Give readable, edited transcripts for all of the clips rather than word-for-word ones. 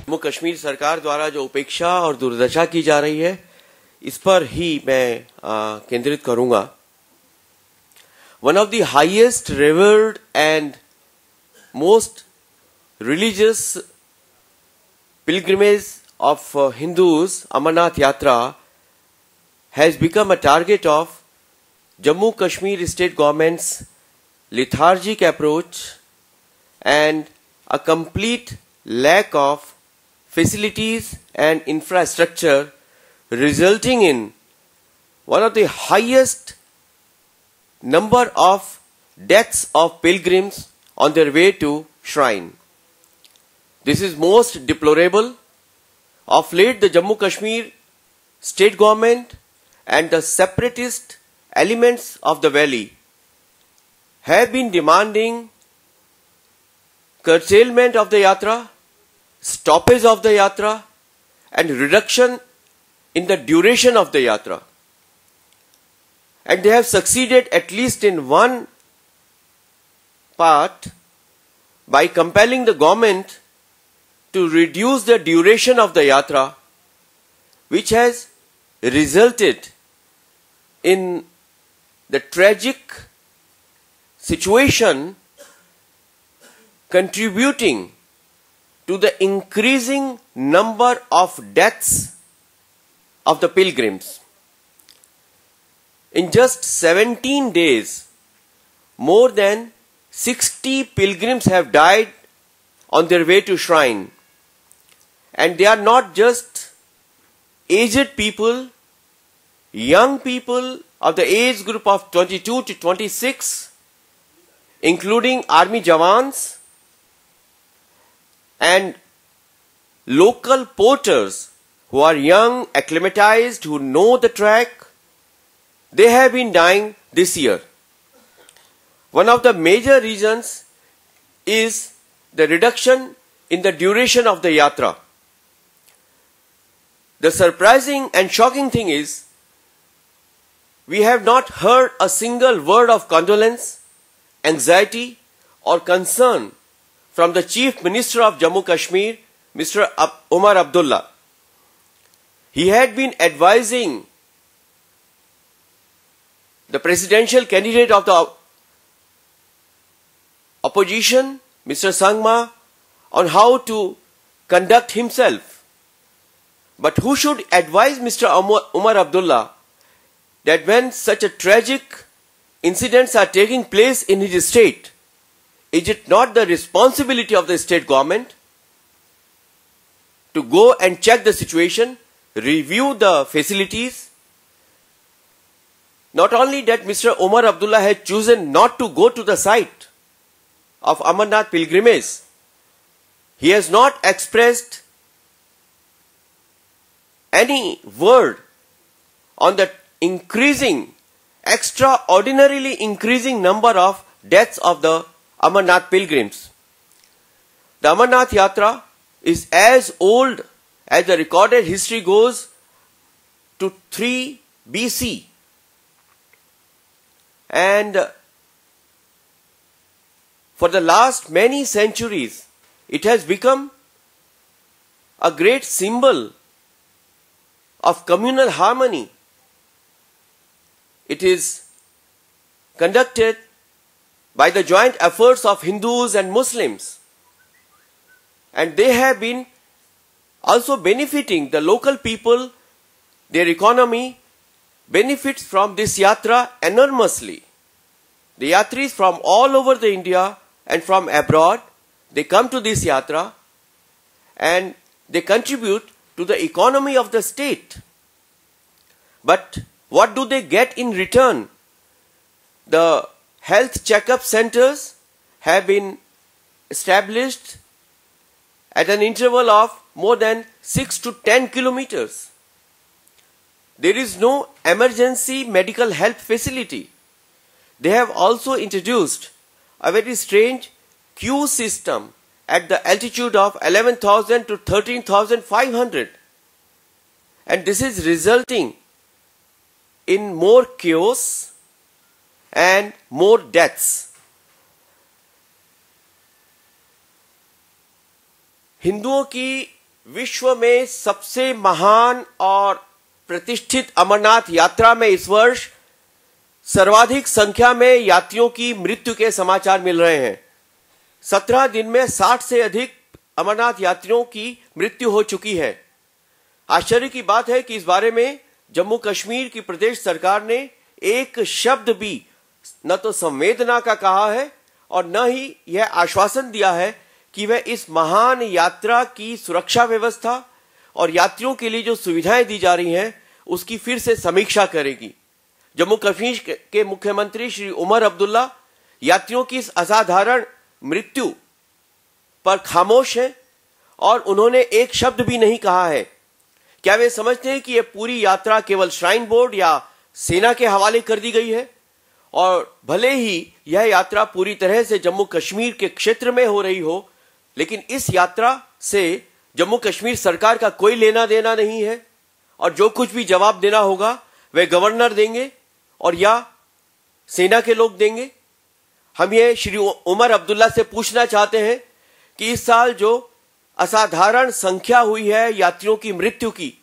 जम्मू कश्मीर सरकार द्वारा जो उपेक्षा और दुर्दशा की जा रही है, इस पर ही मैं केंद्रित करूंगा। One of the highest revered and most religious pilgrimage of Hindus, Amarnath Yatra, has become a target of Jammu Kashmir state government's lethargic approach and a complete lack of facilities and infrastructure, resulting in one of the highest number of deaths of pilgrims on their way to shrine. This is most deplorable. Of late, the Jammu Kashmir state government and the separatist elements of the valley have been demanding curtailment of the yatra, stoppage of the yatra, and reduction in the duration of the yatra. And they have succeeded at least in one part by compelling the government to reduce the duration of the yatra, which has resulted in the tragic situation contributing to the increasing number of deaths of the pilgrims. In just 17 days, more than 60 pilgrims have died on their way to shrine. And they are not just aged people, young people of the age group of 22 to 26, including army jawans and local porters who are young, acclimatized, who know the track. They have been dying this year. One of the major reasons is the reduction in the duration of the yatra. The surprising and shocking thing is, we have not heard a single word of condolence, anxiety, or concern from the Chief Minister of Jammu Kashmir, Mr. Omar Abdullah. He had been advising the presidential candidate of the opposition, Mr. Sangma, on how to conduct himself. But who should advise Mr. Omar Abdullah that when such a tragic incidents are taking place in his state, is it not the responsibility of the state government to go and check the situation, review the facilities? Not only that, Mr. Omar Abdullah had chosen not to go to the site of Amarnath pilgrimage. He has not expressed any word on the extraordinarily increasing number of deaths of the Amarnath pilgrims. The Amarnath Yatra is as old as the recorded history goes to 3 BC. And for the last many centuries, it has become a great symbol of communal harmony. It is conducted by the joint efforts of Hindus and Muslims. And they have been also benefiting the local people. Their economy benefits from this yatra enormously. The yatris from all over the India and from abroad, they come to this yatra and they contribute to the economy of the state. But what do they get in return? The health checkup centers have been established at an interval of more than 6 to 10 kilometers. There is no emergency medical health facility. They have also introduced a very strange queue system at the altitude of 11,000 to 13,500. And this is resulting in more chaos and more deaths. हिंदुओं की विश्व में सबसे महान और प्रतिष्ठित अमरनाथ यात्रा में इस वर्ष सर्वाधिक संख्या में यात्रियों की मृत्यु के समाचार मिल रहे हैं। 17 दिन में 60 से अधिक अमरनाथ यात्रियों की मृत्यु हो चुकी है। आश्चर्य की बात है कि इस बारे में जम्मू कश्मीर की प्रदेश सरकार ने एक शब्द भी न तो संवेदना का कहा है और न ही यह आश्वासन दिया है कि वह इस महान यात्रा की सुरक्षा व्यवस्था और यात्रियों के लिए जो सुविधाएं दी जा रही हैं उसकी फिर से समीक्षा करेगी। जम्मू कश्मीर के मुख्यमंत्री श्री उमर अब्दुल्ला यात्रियों की इस असाधारण मृत्यु पर खामोश हैं और उन्होंने एक शब्द भी नहीं कहा है। क्या वे समझते हैं कि यह पूरी यात्रा केवल श्राइन बोर्ड या सेना के हवाले कर दी गई है? और भले ही यह यात्रा पूरी तरह से जम्मू कश्मीर के क्षेत्र में हो रही हो, लेकिन इस यात्रा से जम्मू कश्मीर सरकार का कोई लेना देना नहीं है और जो कुछ भी जवाब देना होगा वह गवर्नर देंगे और या सेना के लोग देंगे। हम ये श्री उमर अब्दुल्ला से पूछना चाहते हैं कि इस साल जो असाधारण संख्या हुई है यात्रियों की मृत्यु की,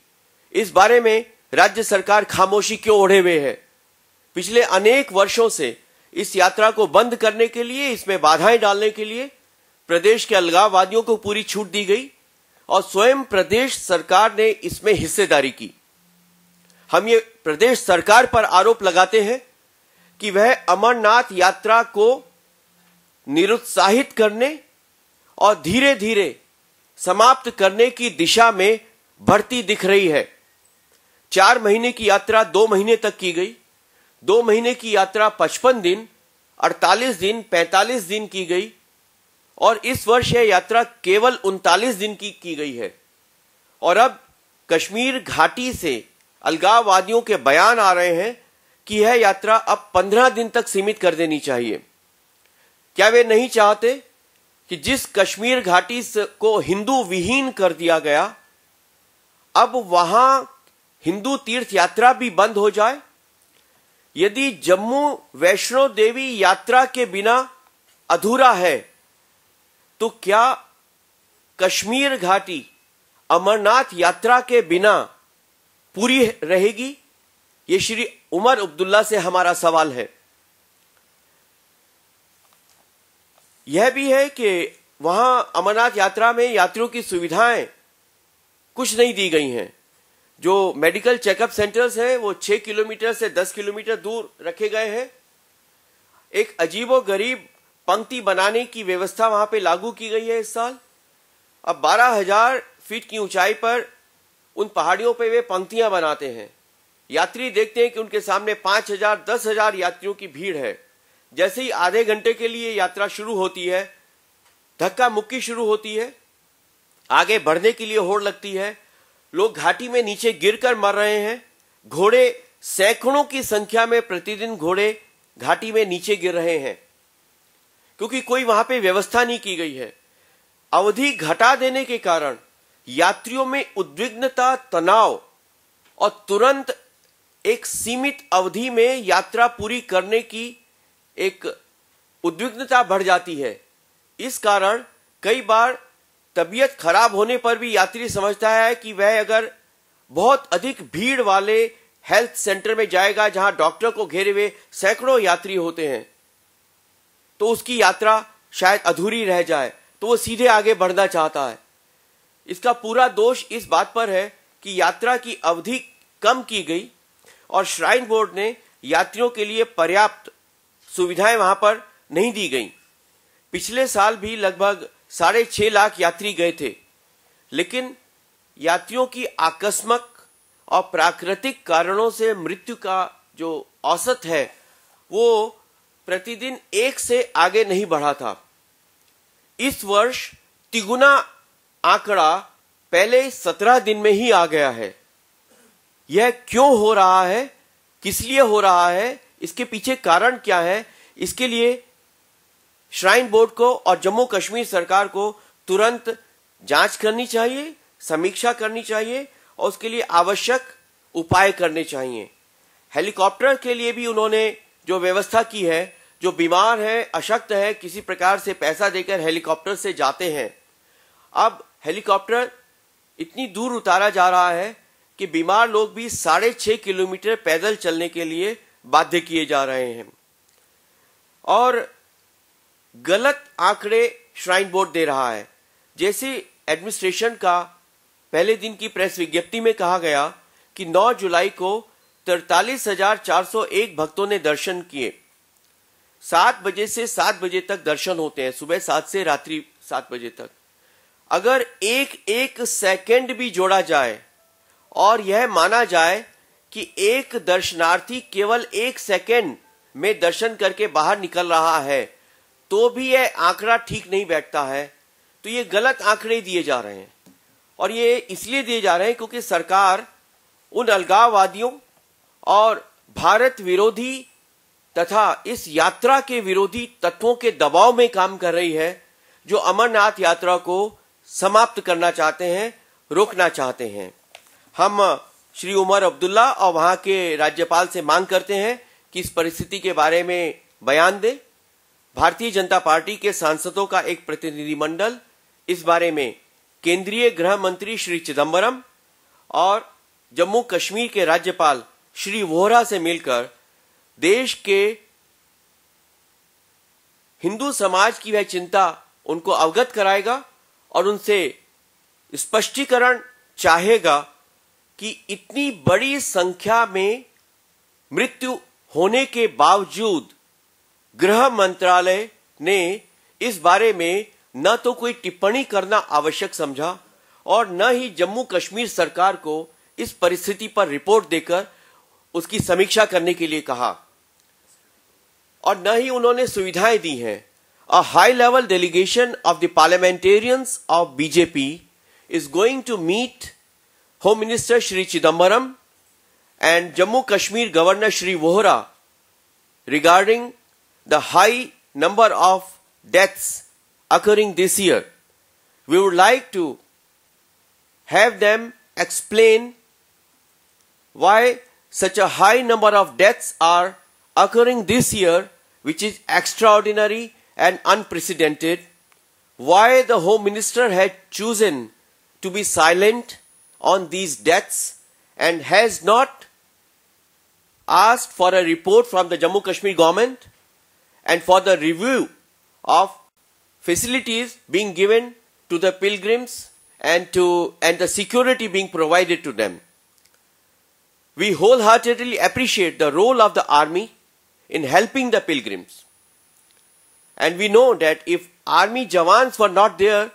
इस बारे में राज्य सरकार खामोशी क्यों ओढ़े हुए है? पिछले अनेक वर्षों से इस यात्रा को बंद करने के लिए, इसमें बाधाएं डालने के लिए प्रदेश के अलगाववादियों को पूरी छूट दी गई और स्वयं प्रदेश सरकार ने इसमें हिस्सेदारी की। हम ये प्रदेश सरकार पर आरोप लगाते हैं कि वह अमरनाथ यात्रा को निरुत्साहित करने और धीरे धीरे समाप्त करने की दिशा में बढ़ती दिख रही है। 4 महीने की यात्रा 2 महीने तक की गई, 2 महीने की यात्रा 55 दिन, 48 दिन, 45 दिन की गई और इस वर्ष यह यात्रा केवल 39 दिन की गई है। और अब कश्मीर घाटी से अलगाववादियों के बयान आ रहे हैं कि यह यात्रा अब 15 दिन तक सीमित कर देनी चाहिए। क्या वे नहीं चाहते कि जिस कश्मीर घाटी को हिंदू विहीन कर दिया गया, अब वहां हिंदू तीर्थ यात्रा भी बंद हो जाए? यदि जम्मू वैष्णो देवी यात्रा के बिना अधूरा है तो क्या कश्मीर घाटी अमरनाथ यात्रा के बिना पूरी रहेगी? ये श्री उमर अब्दुल्ला से हमारा सवाल है। यह भी है कि वहां अमरनाथ यात्रा में यात्रियों की सुविधाएं कुछ नहीं दी गई हैं। जो मेडिकल चेकअप सेंटर्स हैं वो 6 किलोमीटर से 10 किलोमीटर दूर रखे गए हैं। एक अजीबोगरीब पंक्ति बनाने की व्यवस्था वहां पे लागू की गई है इस साल। अब 12,000 फीट की ऊंचाई पर उन पहाड़ियों पे वे पंक्तियां बनाते हैं। यात्री देखते हैं कि उनके सामने 5,000, 10,000 यात्रियों की भीड़ है। जैसे ही आधे घंटे के लिए यात्रा शुरू होती है, धक्का मुक्की शुरू होती है, आगे बढ़ने के लिए होड़ लगती है, लोग घाटी में नीचे गिरकर मर रहे हैं। घोड़े सैकड़ों की संख्या में प्रतिदिन घोड़े घाटी में नीचे गिर रहे हैं क्योंकि कोई वहां पे व्यवस्था नहीं की गई है। अवधि घटा देने के कारण यात्रियों में उद्विग्नता, तनाव और तुरंत एक सीमित अवधि में यात्रा पूरी करने की एक उद्विग्नता बढ़ जाती है। इस कारण कई बार तबीयत खराब होने पर भी यात्री समझता है कि वह अगर बहुत अधिक भीड़ वाले हेल्थ सेंटर में जाएगा जहां डॉक्टर को घेरे हुए सैकड़ों यात्री होते हैं तो उसकी यात्रा शायद अधूरी रह जाए, तो वो सीधे आगे बढ़ना चाहता है। इसका पूरा दोष इस बात पर है कि यात्रा की अवधि कम की गई और श्राइन बोर्ड ने यात्रियों के लिए पर्याप्त सुविधाएं वहां पर नहीं दी गई। पिछले साल भी लगभग 6.5 लाख यात्री गए थे, लेकिन यात्रियों की आकस्मिक और प्राकृतिक कारणों से मृत्यु का जो औसत है वो प्रतिदिन 1 से आगे नहीं बढ़ा था। इस वर्ष तिगुना आंकड़ा पहले 17 दिन में ही आ गया है। यह क्यों हो रहा है, किस लिए हो रहा है, इसके पीछे कारण क्या है? इसके लिए श्राइन बोर्ड को और जम्मू कश्मीर सरकार को तुरंत जांच करनी चाहिए, समीक्षा करनी चाहिए और उसके लिए आवश्यक उपाय करने चाहिए। हेलीकॉप्टर के लिए भी उन्होंने जो व्यवस्था की है, जो बीमार है, अशक्त है, किसी प्रकार से पैसा देकर हेलीकॉप्टर से जाते हैं। अब हेलीकॉप्टर इतनी दूर उतारा जा रहा है कि बीमार लोग भी 6.5 किलोमीटर पैदल चलने के लिए बाध्य किए जा रहे हैं। और गलत आंकड़े श्राइन बोर्ड दे रहा है। जैसे एडमिनिस्ट्रेशन का पहले दिन की प्रेस विज्ञप्ति में कहा गया कि 9 जुलाई को 43,401 भक्तों ने दर्शन किए। 7 बजे से 7 बजे तक दर्शन होते हैं, सुबह 7 से रात्रि 7 बजे तक। अगर एक सेकंड भी जोड़ा जाए और यह माना जाए कि एक दर्शनार्थी केवल 1 सेकंड में दर्शन करके बाहर निकल रहा है, तो भी यह आंकड़ा ठीक नहीं बैठता है। तो ये गलत आंकड़े दिए जा रहे हैं, और ये इसलिए दिए जा रहे हैं क्योंकि सरकार उन अलगाववादियों और भारत विरोधी तथा इस यात्रा के विरोधी तत्वों के दबाव में काम कर रही है, जो अमरनाथ यात्रा को समाप्त करना चाहते हैं, रोकना चाहते हैं। हम श्री उमर अब्दुल्ला और वहां के राज्यपाल से मांग करते हैं कि इस परिस्थिति के बारे में बयान दें। भारतीय जनता पार्टी के सांसदों का एक प्रतिनिधिमंडल इस बारे में केंद्रीय गृह मंत्री श्री चिदंबरम और जम्मू कश्मीर के राज्यपाल श्री वोहरा से मिलकर देश के हिंदू समाज की वह चिंता उनको अवगत कराएगा और उनसे स्पष्टीकरण चाहेगा कि इतनी बड़ी संख्या में मृत्यु होने के बावजूद गृह मंत्रालय ने इस बारे में न तो कोई टिप्पणी करना आवश्यक समझा और न ही जम्मू कश्मीर सरकार को इस परिस्थिति पर रिपोर्ट देकर उसकी समीक्षा करने के लिए कहा, और न ही उन्होंने सुविधाएं दी हैं। A high-level delegation of the parliamentarians of BJP is going to meet Home Minister Shri Chidambaram and Jammu Kashmir Governor Shri Vohra regarding the high number of deaths occurring this year. We would like to have them explain why such a high number of deaths are occurring this year, which is extraordinary and unprecedented, why the Home Minister had chosen to be silent on these deaths and has not asked for a report from the Jammu Kashmir government and for the review of facilities being given to the pilgrims and the security being provided to them. We wholeheartedly appreciate the role of the army in helping the pilgrims. And we know that if army jawans were not there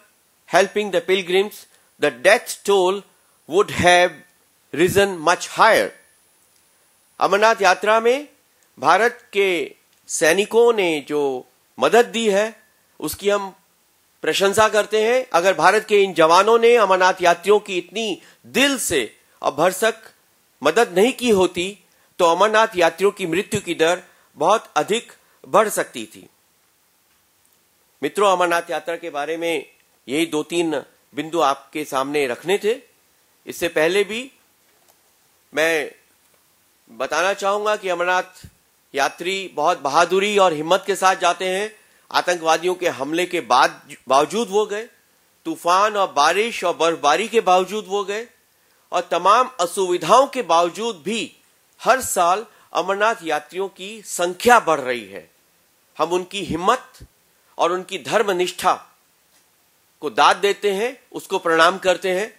helping the pilgrims, the death toll would have risen much higher. Amarnath यात्रा में भारत के सैनिकों ने जो मदद दी है उसकी हम प्रशंसा करते हैं। अगर भारत के इन जवानों ने अमरनाथ यात्रियों की इतनी दिल से और भरसक मदद नहीं की होती तो अमरनाथ यात्रियों की मृत्यु की दर बहुत अधिक बढ़ सकती थी। मित्रों, अमरनाथ यात्रा के बारे में यही 2-3 बिंदु आपके सामने रखने थे। इससे पहले भी मैं बताना चाहूंगा कि अमरनाथ यात्री बहुत बहादुरी और हिम्मत के साथ जाते हैं। आतंकवादियों के हमले के बावजूद वो गए, तूफान और बारिश और बर्फबारी के बावजूद वो गए, और तमाम असुविधाओं के बावजूद भी हर साल अमरनाथ यात्रियों की संख्या बढ़ रही है। हम उनकी हिम्मत और उनकी धर्मनिष्ठा को दाद देते हैं, उसको प्रणाम करते हैं।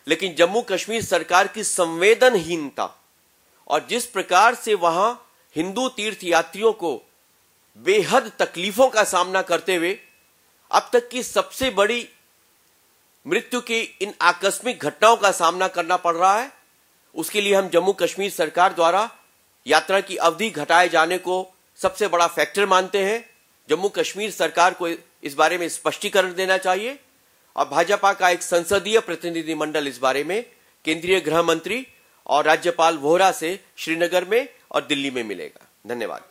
लेकिन जम्मू कश्मीर सरकार की संवेदनहीनता और जिस प्रकार से वहां हिंदू तीर्थयात्रियों को बेहद तकलीफों का सामना करते हुए अब तक की सबसे बड़ी मृत्यु की इन आकस्मिक घटनाओं का सामना करना पड़ रहा है, उसके लिए हम जम्मू कश्मीर सरकार द्वारा यात्रा की अवधि घटाए जाने को सबसे बड़ा फैक्टर मानते हैं। जम्मू कश्मीर सरकार को इस बारे में स्पष्टीकरण देना चाहिए और भाजपा का एक संसदीय प्रतिनिधिमंडल इस बारे में केंद्रीय गृह मंत्री और राज्यपाल वोहरा से श्रीनगर में और दिल्ली में मिलेगा। धन्यवाद।